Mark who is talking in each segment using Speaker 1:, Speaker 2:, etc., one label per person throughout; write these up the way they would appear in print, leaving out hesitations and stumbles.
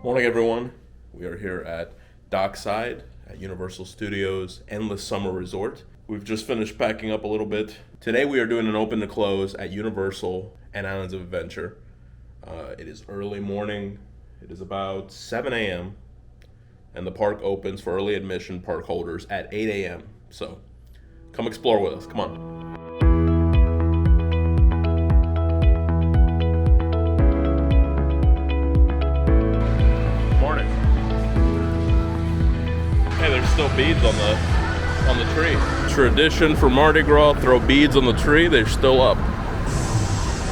Speaker 1: Morning, everyone. We are here at Dockside at Universal Studios Endless Summer Resort. We've just finished packing up a little bit. Today we are doing an open to close at Universal and Islands of Adventure. It is early morning. It is about 7 a.m. and the park opens for early admission park holders at 8 a.m. So come explore with us. Come on. Still beads on the tree. Tradition for Mardi Gras, throw beads on the tree. They're still up.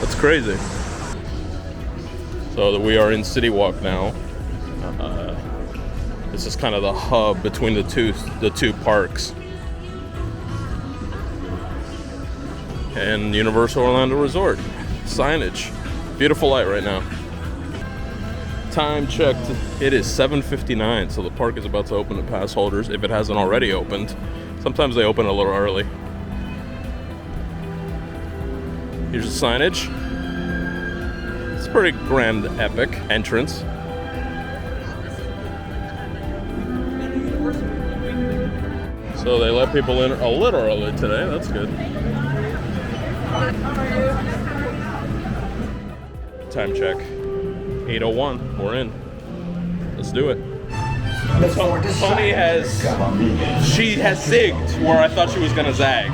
Speaker 1: That's crazy. So we are in Citywalk now. This is kind of the hub between the two parks. And Universal Orlando Resort. Signage. Beautiful light right now. Time checked, it is 7:59, so the park is about to open to pass holders if it hasn't already opened. Sometimes they open a little early. Here's the signage. It's a pretty grand, epic entrance. So they let people in a little early today, that's good. Time check. 8:01, we're in. Let's do it. Toni has zigged where I thought she was gonna zag,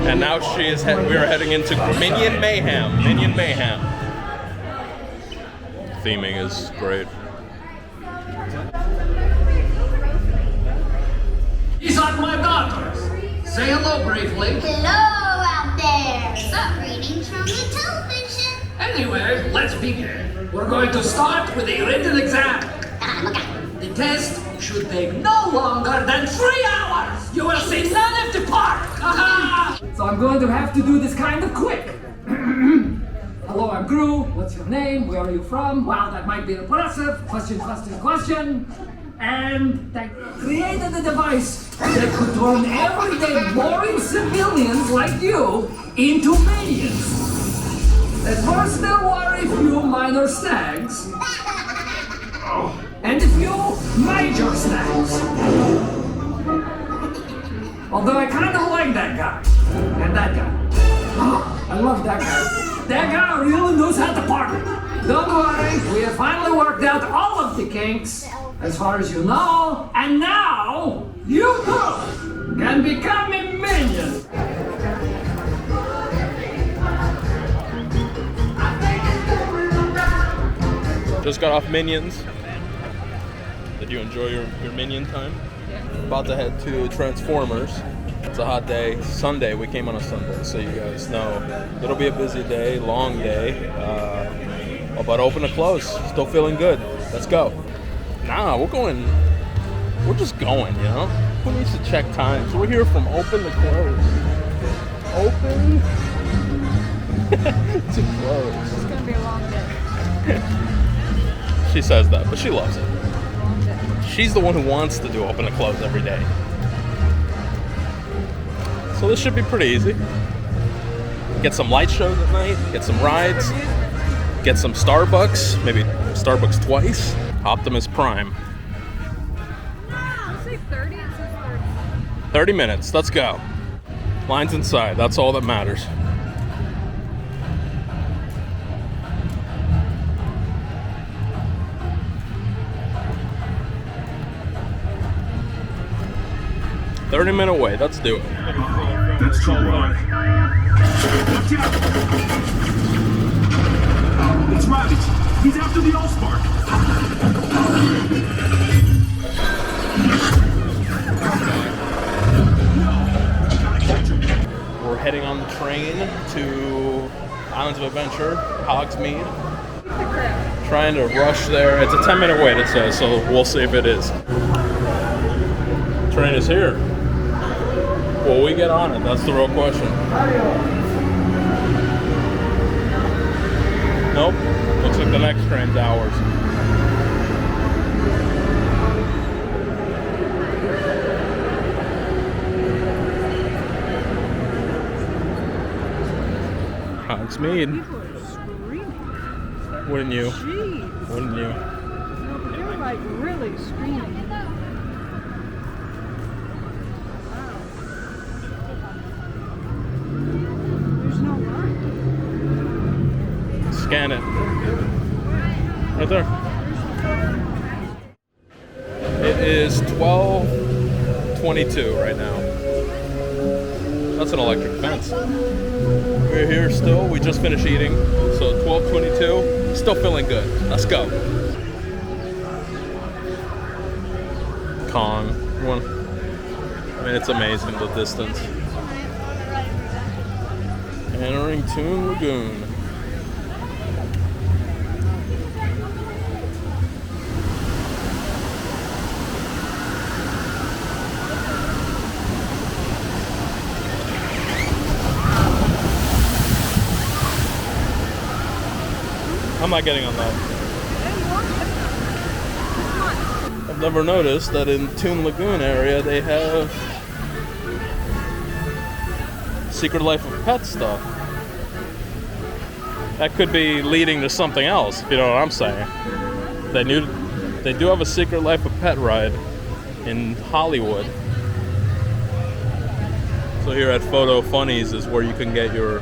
Speaker 1: and now we are heading into Minion Mayhem. Minion Mayhem. Theming is great.
Speaker 2: These are my daughters. Say hello briefly.
Speaker 3: Hello out there. Stop reading from the television.
Speaker 2: Anyway, let's begin. We're going to start with a written exam. The test should take no longer than 3 hours. You will see none of the park. So I'm going to have to do this kind of quick. Hello, I'm Gru. What's your name? Where are you from? Wow, that might be impressive. Question. And they created a device that could turn everyday boring civilians like you into minions. At first there were a few minor snags, and a few major snags. Although I kind of like that guy, and that guy. I love that guy. That guy really knows how to party. Don't worry, we have finally worked out all of the kinks, as far as you know, and now you too can become a minion.
Speaker 1: Just got off Minions. Did you enjoy your Minion time? Yeah. About to head to Transformers. It's a hot day. Sunday, we came on a Sunday, so you guys know. It'll be a busy day, long day. But open to close. Still feeling good. Let's go. Nah, we're just going, you know? Who needs to check times? We're here from open to close. Open to close.
Speaker 4: It's gonna be a long day.
Speaker 1: She says that, but she loves it. She's the one who wants to do open and close every day. So this should be pretty easy. Get some light shows at night, get some rides, get some Starbucks, maybe Starbucks twice. Optimus Prime.
Speaker 4: Wow, say 30, it says 30.
Speaker 1: 30 minutes, let's go. Lines inside, that's all that matters. $30-minute wait. Let's do it.
Speaker 5: That's too long. Watch out! It's Rabbit. He's after the Allspark.
Speaker 1: We're heading on the train to Islands of Adventure, Hogsmeade. Trying to rush there. It's a 10-minute wait, it says, so we'll see if it is. Train is here. Will we get on it? That's the real question. Nope. Looks like the next train's ours. Hogsmeade.
Speaker 4: People are screaming.
Speaker 1: Wouldn't you?
Speaker 4: Jeez.
Speaker 1: Wouldn't you?
Speaker 4: No, but they're really screaming. There's no line.
Speaker 1: Scan it. Right there. It is 12:22 right now. That's an electric fence. We're here still. We just finished eating. So 12:22. Still feeling good. Let's go. Kong. I mean, it's amazing the distance. Entering Toon Lagoon. I'm not getting on that. I've never noticed that in Toon Lagoon area they have Secret Life of Pets stuff. That could be leading to something else, if you know what I'm saying. They do have a Secret Life of Pet ride in Hollywood. So here at Photo Funnies is where you can get your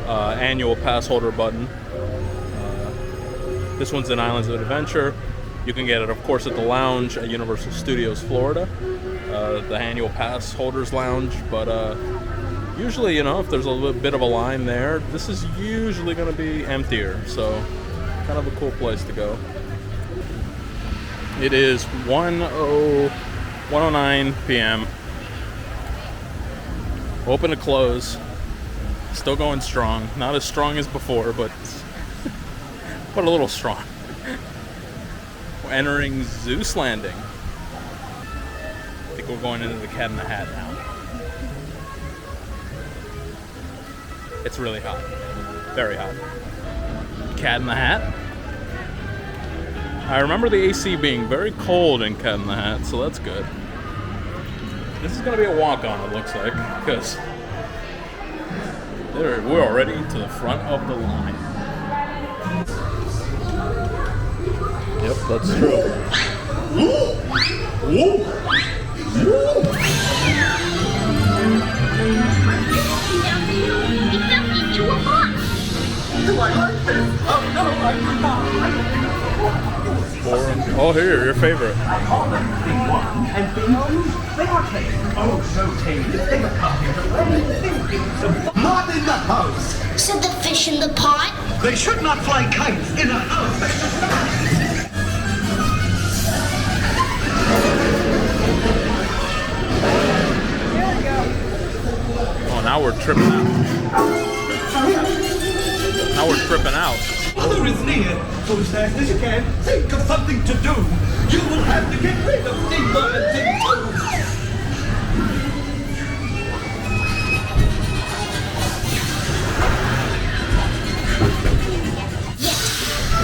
Speaker 1: annual pass holder button. This one's in Islands of Adventure. You can get it, of course, at the lounge at Universal Studios Florida, the annual pass holders lounge. But usually, you know, if there's a little bit of a line there, this is usually going to be emptier. So, kind of a cool place to go. It is 1:09 p.m. Open to close. Still going strong. Not as strong as before, but a little strong. We're entering Seuss Landing. I think we're going into the Cat in the Hat now. It's really hot. Very hot. Cat in the Hat? I remember the AC being very cold in Cat in the Hat, so that's good. This is going to be a walk-on, it looks like, because we're already to the front of the line. Yep, that's true. Oh, here, your favorite.
Speaker 6: And Beetlejuice, they are tame. Oh, so tame. They were coming to not in the house.
Speaker 3: Said the fish in the pot.
Speaker 6: They should not fly kites in a house.
Speaker 1: Oh, now we're tripping out. Now we're tripping out.
Speaker 6: Mother is near, so as fast as you can, think of something to do. You will have to get rid of Thing 1 and Thing 2.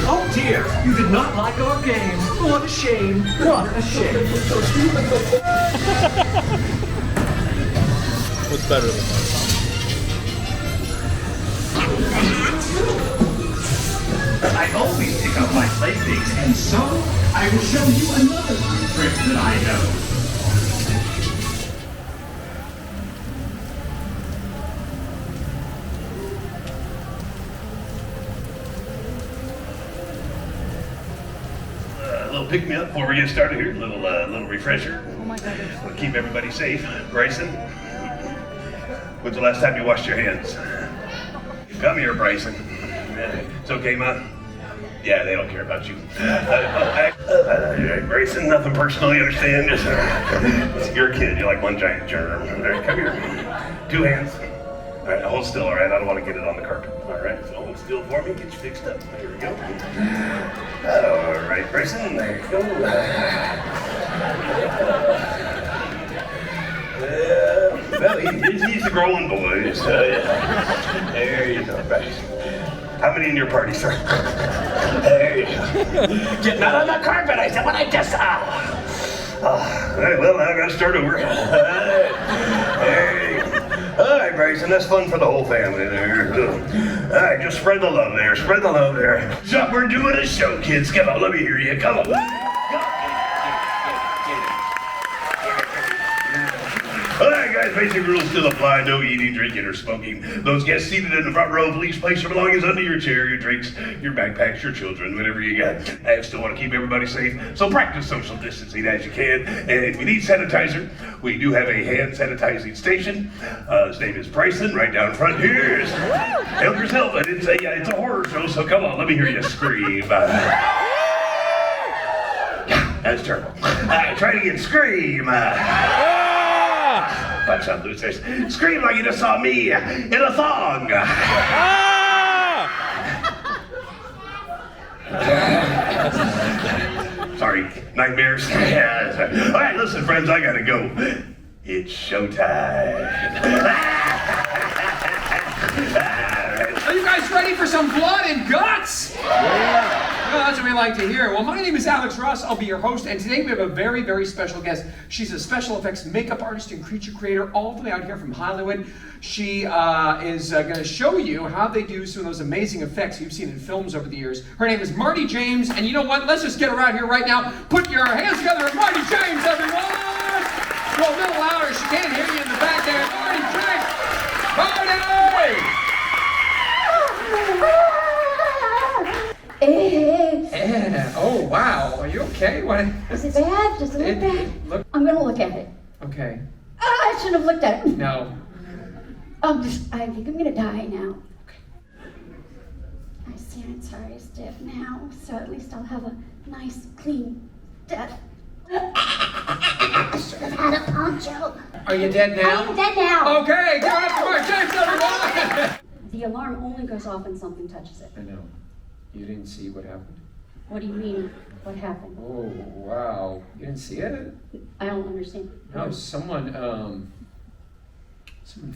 Speaker 6: Oh dear, you did not like our game. What a shame. What a shame.
Speaker 1: What's better than that?
Speaker 6: I always pick up my playthings, and so I will show you another trick that I know.
Speaker 7: A little pick me up before we get started here. Little refresher.
Speaker 4: Oh my God.
Speaker 7: We'll keep everybody safe. Bryson, when's the last time you washed your hands? Come here, Bryson. It's okay, Ma. Yeah, they don't care about you. Bryson, nothing personal, you understand? You're a kid. You're like one giant germ. All right, come here. 2 hands. All right, hold still, all right? I don't want to get it on the carpet. All right, so hold still for me. Get you fixed up. Here we go. All right, Bryson, there you go. Well, he's a growing boy, so yeah. There you go, Bryson. How many in your party, sir? There you go. Get not on the carpet, I said, what I just saw. All right, well, now I gotta start over. There you go. All right, Bryson, that's fun for the whole family there. All right, just spread the love there, spread the love there. So we're doing a show, kids. Come on, let me hear you. Come on. basic rules still apply. No eating, drinking, or smoking. Those guests seated in the front row, please place your belongings under your chair, your drinks, your backpacks, your children, whatever you got. I still want to keep everybody safe, so practice social distancing as you can. And if you need sanitizer, we do have a hand sanitizing station. His name is Bryson, right down front here. Help yourself. I didn't say it's a horror show, so come on, let me hear you scream. That's terrible. Try it again. Scream. Bunch of losers. Scream like you just saw me in a thong. Sorry, nightmares. All right, listen, friends, I gotta go. It's showtime.
Speaker 8: Are you guys ready for some blood and guts? Yeah. Well, that's what we like to hear. Well, my name is Alex Ross. I'll be your host, and today we have a very, very special guest. She's a special effects makeup artist and creature creator all the way out here from Hollywood. She is going to show you how they do some of those amazing effects you've seen in films over the years. Her name is Marty James, and you know what? Let's just get her out here right now. Put your hands together for Marty James, everyone! Go a little louder. She can't hear you in the back there. Marty James! Marty! Oh, wow. Are you okay? What?
Speaker 9: Is it bad? Does it look bad? I'm going to look at it.
Speaker 8: Okay.
Speaker 9: I shouldn't have looked at it.
Speaker 8: No.
Speaker 9: I think I'm going to die now. Okay. My sanitized it now, so at least I'll have a nice, clean death. I should have had a poncho.
Speaker 8: Are you dead now?
Speaker 9: I'm dead now.
Speaker 8: Okay, give it up for Marty James, everyone!
Speaker 9: The alarm only goes off when something touches it.
Speaker 8: I know. You didn't see what happened?
Speaker 9: What do you mean, what happened?
Speaker 8: Oh, wow. You didn't see it?
Speaker 9: I don't understand.
Speaker 8: No, someone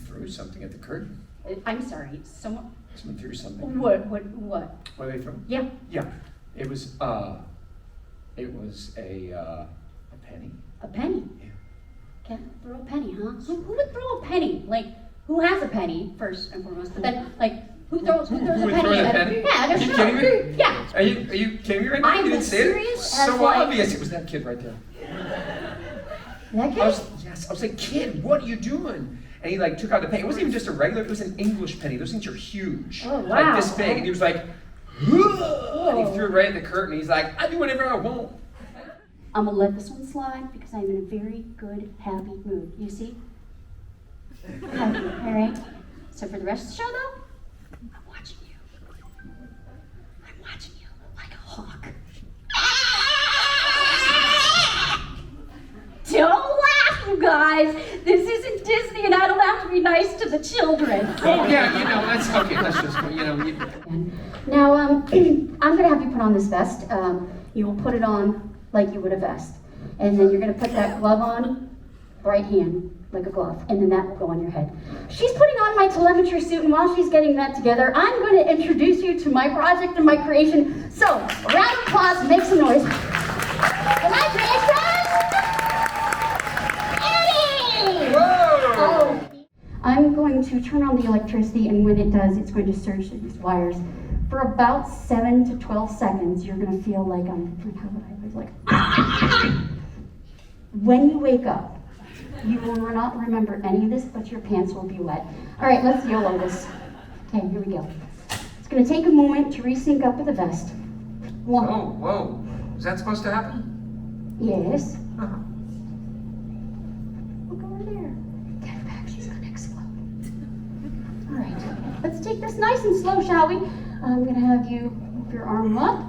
Speaker 8: threw something at the curtain.
Speaker 9: I'm sorry, someone
Speaker 8: threw something.
Speaker 9: What?
Speaker 8: What did they throw?
Speaker 9: Yeah.
Speaker 8: Yeah. It was a penny.
Speaker 9: A penny?
Speaker 8: Yeah.
Speaker 9: Can't throw a penny, huh? Who would throw a penny? Like, who has a penny, first and foremost? But then, like, who throws a penny?
Speaker 8: Throw a penny?
Speaker 9: Yeah, I
Speaker 8: Are
Speaker 9: just
Speaker 8: you kidding me?
Speaker 9: Yeah.
Speaker 8: Are you kidding me right now?
Speaker 9: I'm
Speaker 8: You didn't see it?
Speaker 9: serious as
Speaker 8: So
Speaker 9: like-
Speaker 8: obvious. It was that kid right there.
Speaker 9: That kid?
Speaker 8: I was like, kid, what are you doing? And he like took out the penny. It wasn't even just a regular, it was an English penny. Those things are huge.
Speaker 9: Oh, wow.
Speaker 8: Like this big. And he was like, and he threw it right at the curtain. He's like, I do whatever I want.
Speaker 9: I'm gonna let this one slide because I'm in a very good, happy mood. You see? Happy, all right? So for the rest of the show, though, I'm watching you. I'm watching you like a hawk. Don't laugh, you guys. This isn't Disney, and I don't have to be nice to the children.
Speaker 8: Oh, yeah, that's okay. Let's just go,
Speaker 9: Now, I'm gonna have you put on this vest. You will put it on like you would a vest. And then you're gonna put that glove on, right hand, like a glove, and then that will go on your head. She's putting on my telemetry suit, and while she's getting that together, I'm gonna introduce you to my project and my creation. So, a round of applause, make some noise. For my creation, Eddie!
Speaker 8: Whoa!
Speaker 9: Oh. I'm going to turn on the electricity, and when it does, it's going to surge through these wires. For about 7 to 12 seconds, you're going to feel like how would I was like. When you wake up, you will not remember any of this, but your pants will be wet. All right, let's YOLO this. Okay, here we go. It's going to take a moment to resync up with the vest.
Speaker 8: Whoa. Is that supposed to happen?
Speaker 9: Yes.
Speaker 8: Uh-huh.
Speaker 9: Look over there. Get back, she's going to explode. All right, let's take this nice and slow, shall we? I'm going to have you move your arm up.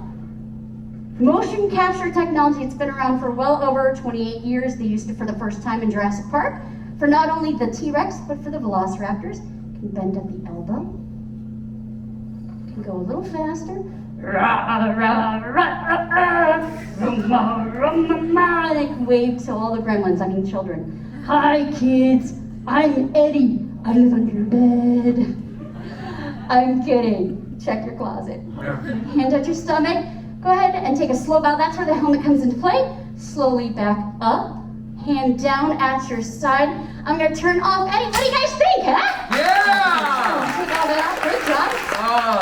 Speaker 9: Motion capture technology, it's been around for well over 28 years. They used it for the first time in Jurassic Park for not only the T-Rex, but for the Velociraptors. You can bend at the elbow. You can go a little faster. They can wave to all the gremlins, children. Hi, kids. I'm Eddie. I live under your bed. I'm kidding. Check your closet. Hand at your stomach. Go ahead and take a slow bow. That's where the helmet comes into play. Slowly back up. Hand down at your side. I'm going to turn off Eddie. What do you guys think, huh?
Speaker 8: Yeah!
Speaker 9: Take all that out. Great job.
Speaker 8: Oh,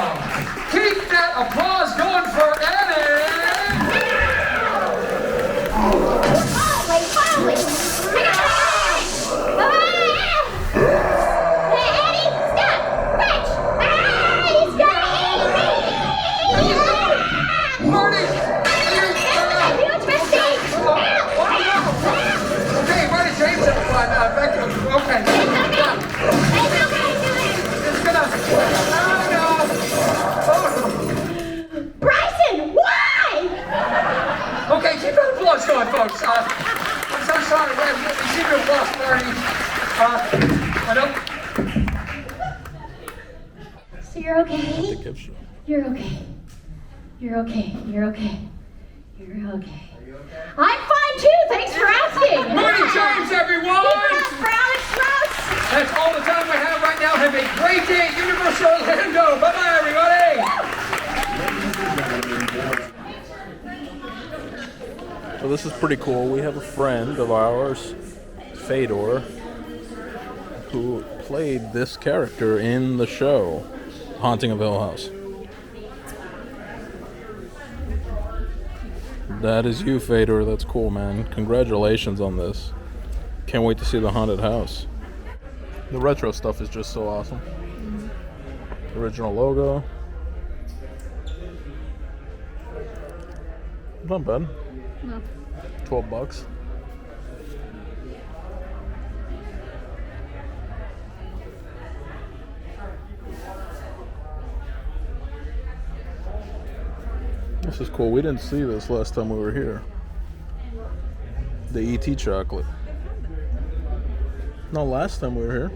Speaker 8: keep that applause going for Eddie!
Speaker 9: Wait.
Speaker 8: sorry. We seem to have lost Marty. I don't.
Speaker 9: So you're okay?
Speaker 1: The gift shop.
Speaker 9: You're okay. You're okay. You're okay. You're okay. I'm fine too. Thanks for asking.
Speaker 8: Marty James, everyone.
Speaker 9: Keep it up for Alex Ross.
Speaker 8: That's all the time we have right now. Have a great day at Universal Orlando. Bye-bye, everybody.
Speaker 1: So this is pretty cool. We have a friend of ours, Fedor, who played this character in the show, Haunting of Hill House. That is you, Fedor. That's cool, man. Congratulations on this. Can't wait to see the haunted house. The retro stuff is just so awesome. Original logo. Not bad.
Speaker 4: No.
Speaker 1: $12. This is cool. We didn't see this last time we were here. The E.T. chocolate. No, last time we were here.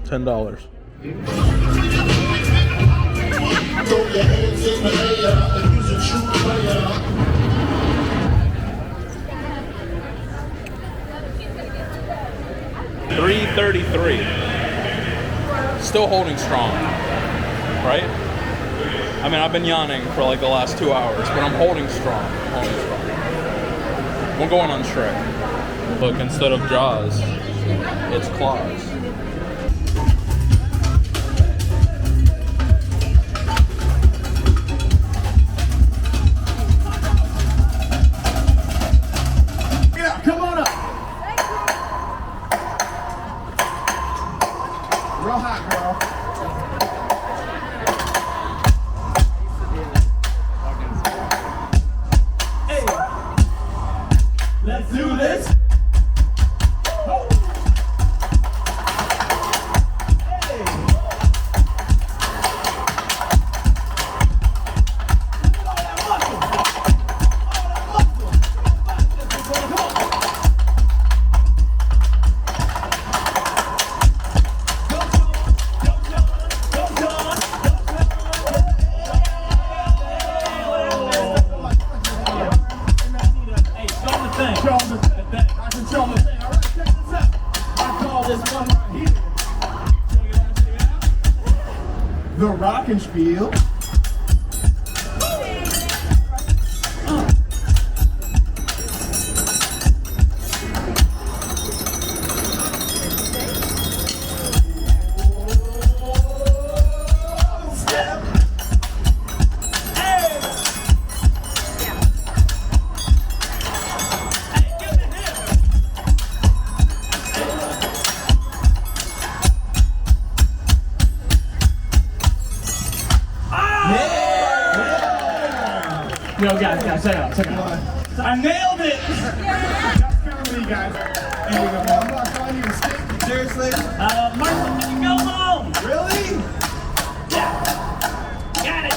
Speaker 1: $10. $3.33. Still holding strong, right? I mean, I've been yawning for like the last 2 hours, but I'm holding strong. We're going on Shrek. Look, instead of jaws, it's claws.
Speaker 6: Yeah, come on up. Real hot, girl. Let's do this. The Rockenspiel. Yo, guys, check it out. I nailed it! That's kind of me, guys. Here we go. I'm not calling you a stick. Seriously? Martha, can you go home? Really? Yeah. Got it.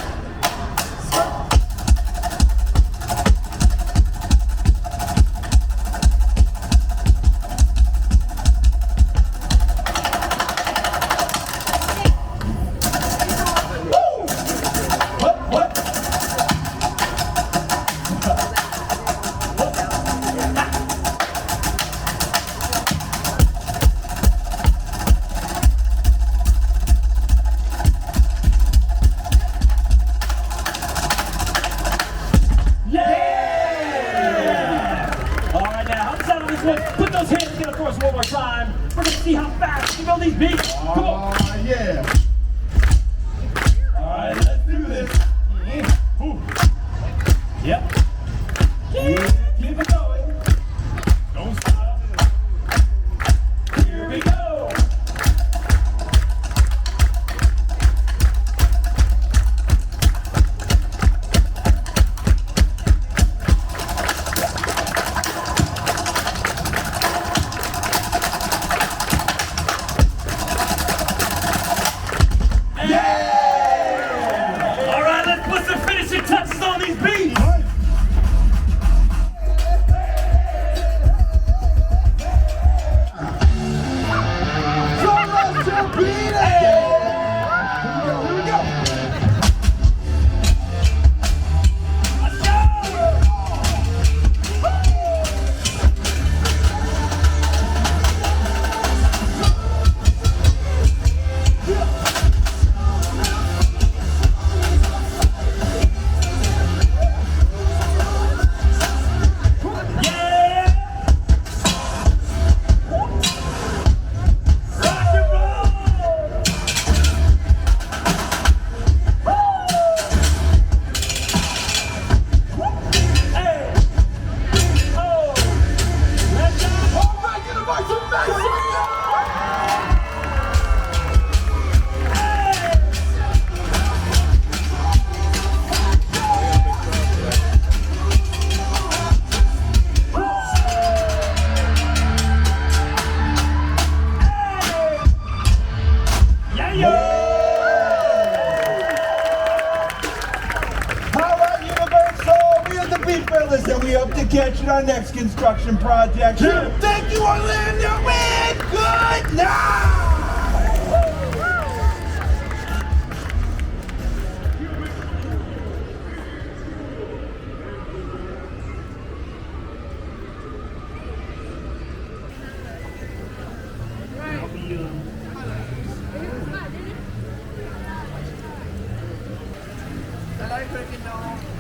Speaker 5: Put those hands together for us one more time. We're gonna see how fast you know these beats. Come on. Yeah. All right, let's do this. Ooh. Yep. Keep it going. Don't stop. Here we go. And we hope to catch you on our next construction project. Thank you, Orlando, and good night!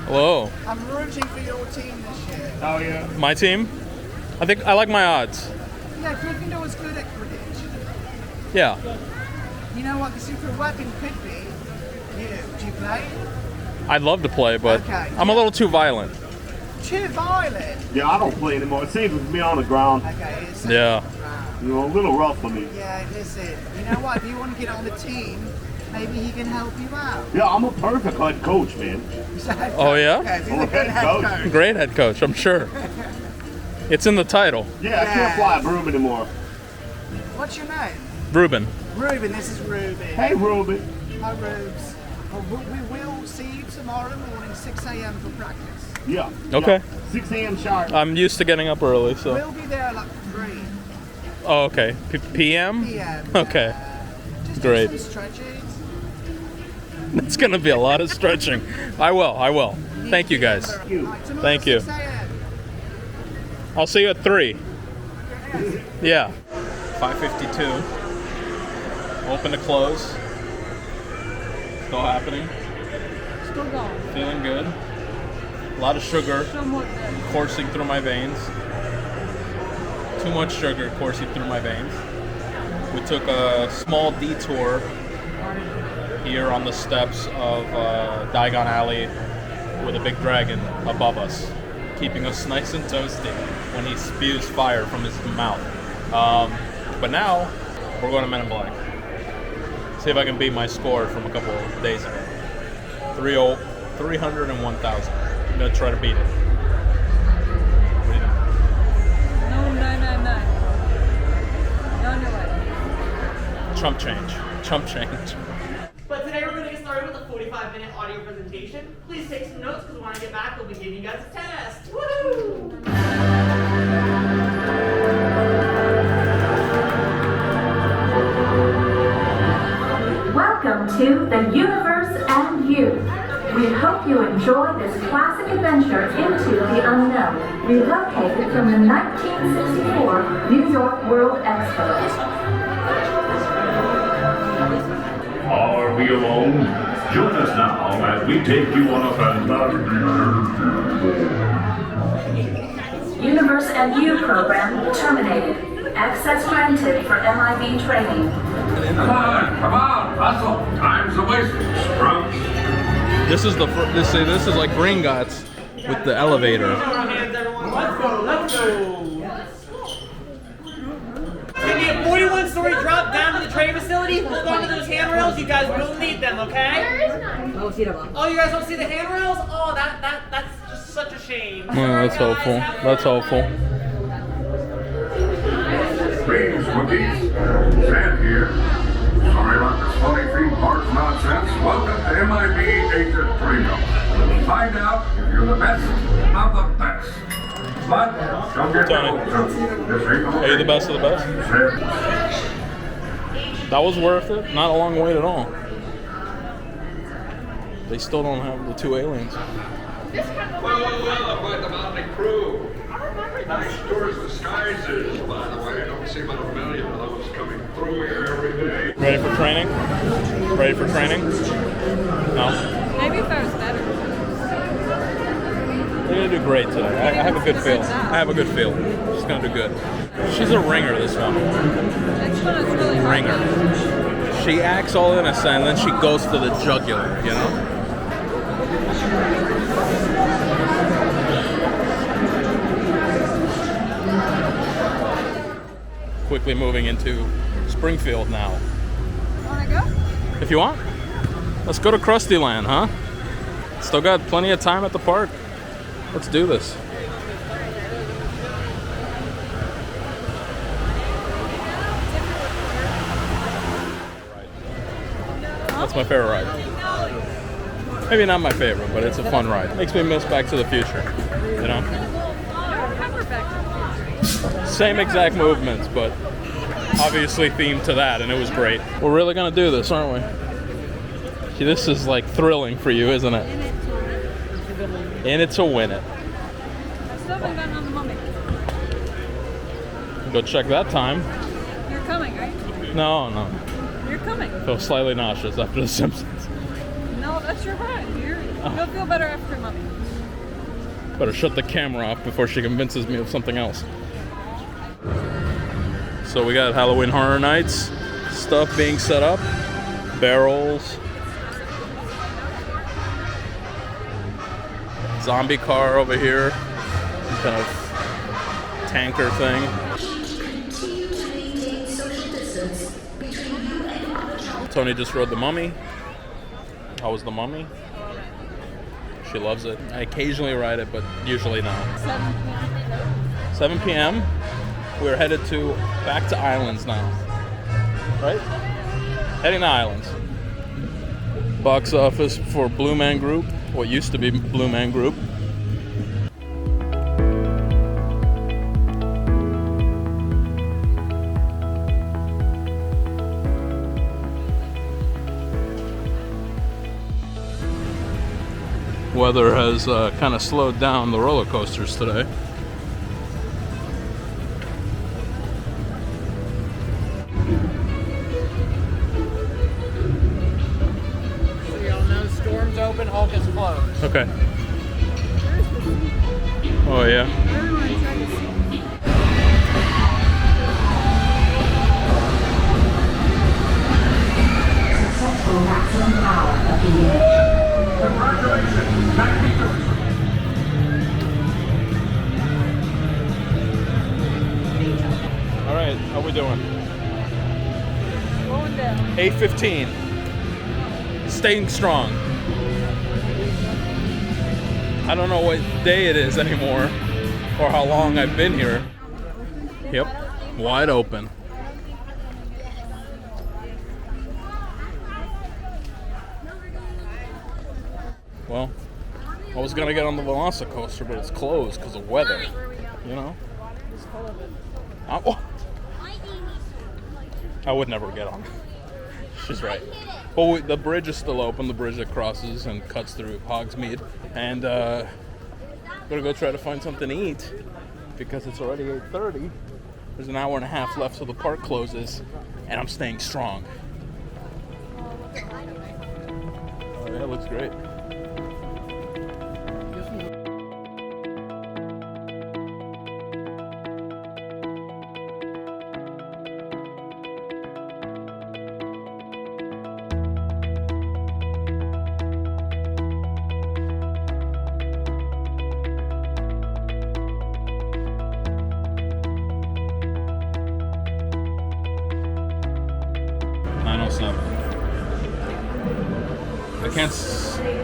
Speaker 1: Hello.
Speaker 10: I'm rooting for your team this year.
Speaker 5: Oh, yeah.
Speaker 1: My team? I think I like my odds.
Speaker 10: Yeah, Gryffindor's good at Quidditch.
Speaker 1: Yeah.
Speaker 10: You know what the secret weapon could be? You. Do you play?
Speaker 1: I'd love to play, but
Speaker 10: Okay.
Speaker 1: I'm a little too violent.
Speaker 10: Too violent.
Speaker 5: Yeah, I don't play anymore. It seems with me on the ground.
Speaker 10: Okay, it's
Speaker 1: Yeah.
Speaker 5: You know, a little rough for me.
Speaker 10: Yeah, listen. You know what? If you want to get on the team, maybe he can help you out.
Speaker 5: Yeah, I'm a perfect head coach, man.
Speaker 10: He's a head
Speaker 1: Oh,
Speaker 10: coach.
Speaker 1: yeah?
Speaker 10: Okay, he's
Speaker 5: I'm
Speaker 10: a
Speaker 5: a
Speaker 10: good
Speaker 5: head
Speaker 10: head
Speaker 5: coach.
Speaker 10: coach.
Speaker 1: Great head coach, I'm sure. It's in the title.
Speaker 5: Yeah, I can't fly a broom anymore.
Speaker 10: What's your name?
Speaker 1: Ruben.
Speaker 10: Ruben, this is Ruben.
Speaker 5: Hey, Ruben.
Speaker 10: Hi, Rubes. Well, we will see you tomorrow morning, 6 a.m. for practice.
Speaker 5: Yeah.
Speaker 1: Okay.
Speaker 5: 6 a.m. sharp.
Speaker 1: I'm used to getting up early, so.
Speaker 10: We'll be there like 3
Speaker 1: Oh, okay. PM?
Speaker 10: p.m.
Speaker 1: Okay.
Speaker 10: Just
Speaker 1: Great.
Speaker 10: do some stretches.
Speaker 1: It's gonna be a lot of stretching. I will. Thank you guys.
Speaker 10: Right, tomorrow,
Speaker 1: Thank you.
Speaker 10: 6 a.m.
Speaker 1: I'll see you at 3. Yeah. 5:52. Open to close. Still happening.
Speaker 4: Still going.
Speaker 1: Feeling good. A lot of sugar
Speaker 4: Somewhat dead.
Speaker 1: coursing through my veins. Too much sugar coursing through my veins. We took a small detour here on the steps of Diagon Alley with a big dragon above us, keeping us nice and toasty when he spews fire from his mouth. But now, we're going to Men in Black. See if I can beat my score from a couple of days ago. 301,000. I'm going to try to beat it. What do you think?
Speaker 4: No, 999. You're on your way.
Speaker 1: Chump change. Chump change.
Speaker 11: But today we're going to get started with a 45-minute audio presentation. Please take some notes because when I get back, we'll be giving you guys a test. Woohoo!
Speaker 12: Welcome to The Universe and You. We hope you enjoy this classic adventure into the unknown, relocated from the 1964 New York World Expo.
Speaker 13: Are we alone? Join us now as we take you on a fantastic
Speaker 12: Universe and You program terminated. Access granted for MIB training.
Speaker 13: Come on, hustle. Time's a wasting. Scrubs.
Speaker 1: This is this is like Gringotts with the elevator.
Speaker 11: Let's go. It's going to be a 41-story drop down to the train facility. Hold on to those handrails. You guys will need them, okay? Oh, you guys don't see the handrails? Oh, that's just such a shame.
Speaker 1: That's helpful. That's helpful.
Speaker 13: Greetings, Wookiees. Sam here. Sorry about this funny theme park nonsense. Welcome to MIB Agent Primo. Find out if you're the best of the best. But don't get
Speaker 1: Tony, are you the best of the best? That was worth it. Not a long wait at all. They still don't have the 2 aliens.
Speaker 13: Well, quite the motley crew. Nice tourist disguises, by the way. I don't see about a million of those coming through here every day.
Speaker 1: Ready for training? Ready for training? No?
Speaker 4: Maybe if I was better.
Speaker 1: We're gonna do great today. I have a good feel. She's gonna do good. She's a ringer, this one.
Speaker 4: Next one is really hard.
Speaker 1: Ringer. She acts all innocent and then she goes to the jugular, you know? quickly moving into Springfield now.
Speaker 4: Wanna go?
Speaker 1: If you want, let's go to Krusty Land, huh? Still got plenty of time at the park. Let's do this. That's my favorite ride. Maybe not my favorite, but it's a fun ride. Makes me miss Back to the Future, you know? Same exact movements, but obviously themed to that, and it was great. We're really gonna do this, aren't we? See, this is like thrilling for you, isn't it? In it to win it.
Speaker 4: I still haven't gotten on the Mummy.
Speaker 1: Go check that time.
Speaker 4: You're coming, right?
Speaker 1: No.
Speaker 4: You're coming.
Speaker 1: Feel slightly nauseous after The Simpsons.
Speaker 4: No, that's your ride. You'll feel better after Mummy.
Speaker 1: Better shut the camera off before she convinces me of something else. So we got Halloween Horror Nights stuff being set up, barrels, zombie car over here, kind of tanker thing. Toni just rode the Mummy. How was the Mummy? She loves it. I occasionally ride it, but usually no. 7 p.m. We're headed back to Islands now. Right? Heading to Islands. Box office for Blue Man Group, what used to be Blue Man Group. Weather has kind of slowed down the roller coasters today.
Speaker 11: So y'all know storm's open, Hulk is closed.
Speaker 1: Okay. Oh yeah.
Speaker 12: Successful maximum power of the year.
Speaker 13: Congratulations, Beetlejuice.
Speaker 1: All right, how we doing?
Speaker 4: Going down.
Speaker 1: 8:15. Staying strong. I don't know what day it is anymore, or how long I've been here. Yep, wide open. Well, I was gonna get on the Velocicoaster, but it's closed because of weather. You know? I would never get on. She's right. But the bridge is still open, the bridge that crosses and cuts through Hogsmeade. And I'm gonna go try to find something to eat because it's already 8:30. There's an hour and a half left till the park closes, and I'm staying strong. Oh, yeah, it looks great.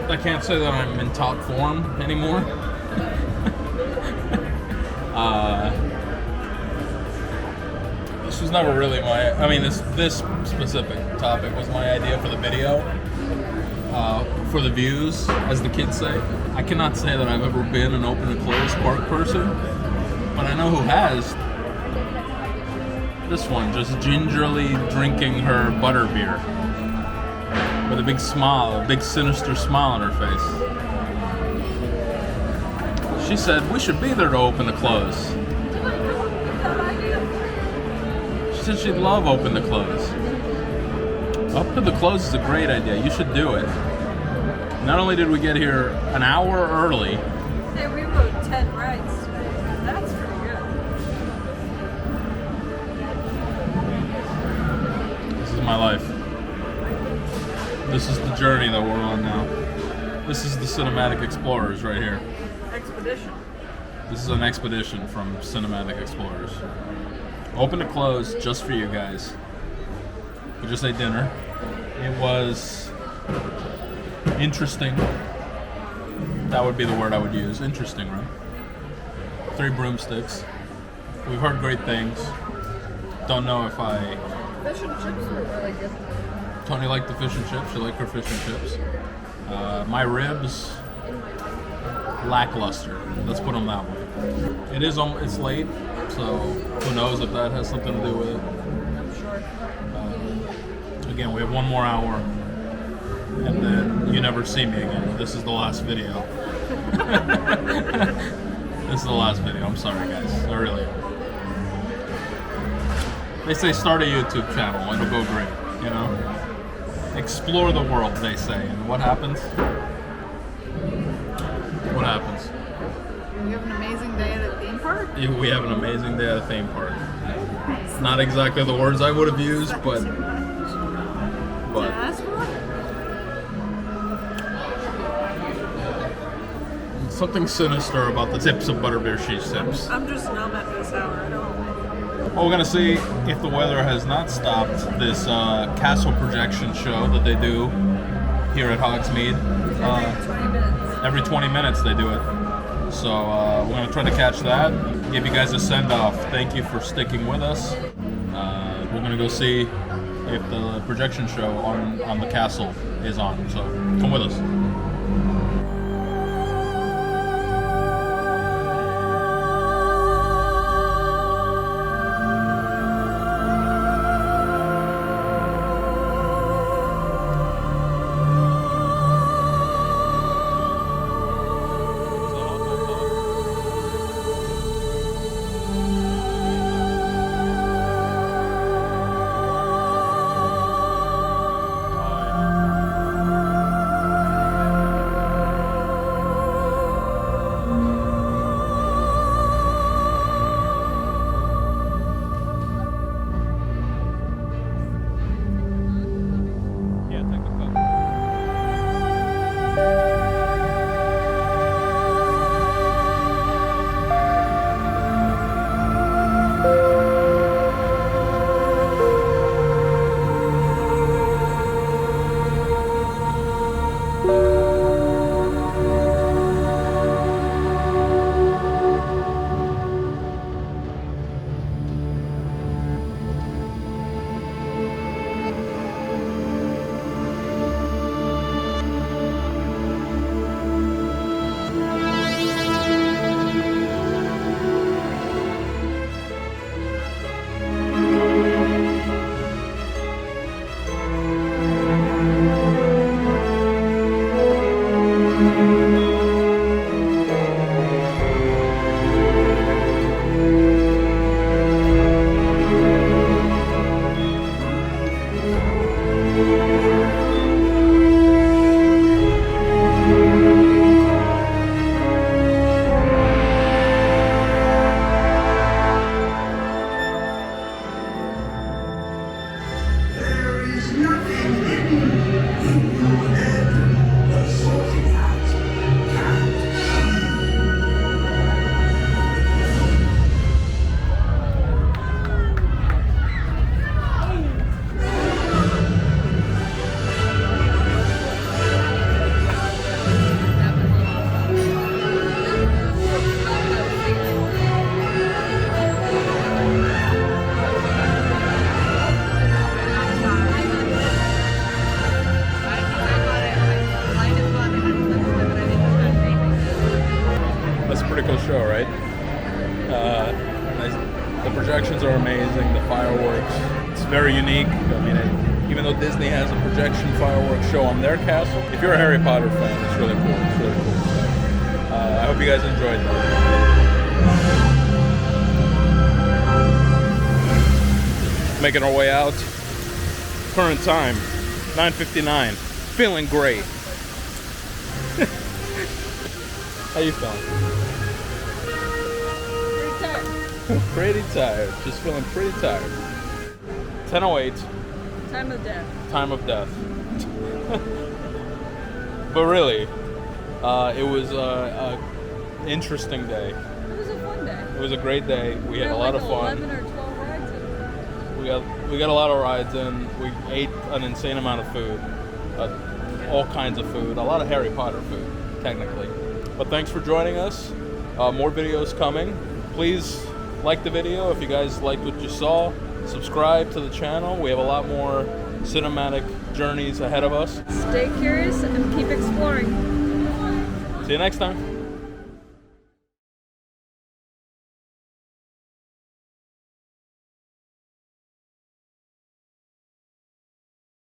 Speaker 1: I can't say that I'm in top form anymore. This was never really this specific topic was my idea for the video, for the views, as the kids say. I cannot say that I've ever been an open and closed park person, but I know who has. This one, just gingerly drinking her butterbeer. With a big smile, a big sinister smile on her face. She said, we should be there to open to close. She said she'd love open to close. Up to the close is a great idea. You should do it. Not only did we get here an hour early.
Speaker 4: Hey, we rode 10 rides today. That's pretty good.
Speaker 1: This is my life. This is the journey that we're on now. This is the Cinematic Explorers right here.
Speaker 4: Expedition.
Speaker 1: This is an expedition from Cinematic Explorers. Open to close just for you guys. We just ate dinner. It was interesting. That would be the word I would use. Interesting, right? 3 broomsticks. We've heard great things. Don't know if I...
Speaker 4: Fish and chips were really good.
Speaker 1: Toni liked the fish and chips. She liked her fish and chips. My ribs, lackluster. Let's put them that way. It's late, so who knows if that has something to do with it.
Speaker 4: I'm sure.
Speaker 1: Again, we have 1 more hour, and then you never see me again. This is the last video. This is the last video. I'm sorry, guys. I really am. They say start a YouTube channel. It'll go great, you know? Explore the world, they say. And what happens? What happens?
Speaker 4: You have an amazing day at a theme park?
Speaker 1: We have an amazing day at a theme park. It's not exactly the words I would have used, but something sinister about the tips of butterbeer cheese tips.
Speaker 4: I'm just numb at this hour. I don't.
Speaker 1: Well, we're gonna see if the weather has not stopped this castle projection show that they do here at Hogsmeade. Every 20 minutes they do it. So we're gonna try to catch that. Give you guys a send-off. Thank you for sticking with us. We're gonna go see if the projection show on the castle is on. So come with us. Show, right? The projections are amazing. The fireworks, it's very unique. I mean, even though Disney has a projection fireworks show on their castle, if you're a Harry Potter fan, it's really cool. It's really cool. So, I hope you guys enjoyed that. Making our way out. Current time, 9:59. Feeling great. How you feeling? Pretty tired. Just feeling pretty tired. 10:08.
Speaker 4: Time of death.
Speaker 1: Time of death. But really, it was an interesting day.
Speaker 4: It was a fun day.
Speaker 1: It was a great day. We had a lot of fun.
Speaker 4: 11 or 12 rides.
Speaker 1: We got a lot of rides in. We ate an insane amount of food, all kinds of food, a lot of Harry Potter food, technically. But thanks for joining us. More videos coming. Please like the video if you guys liked what you saw. Subscribe to the channel. We have a lot more cinematic journeys ahead of us.
Speaker 4: Stay curious and keep exploring.
Speaker 1: See you next time.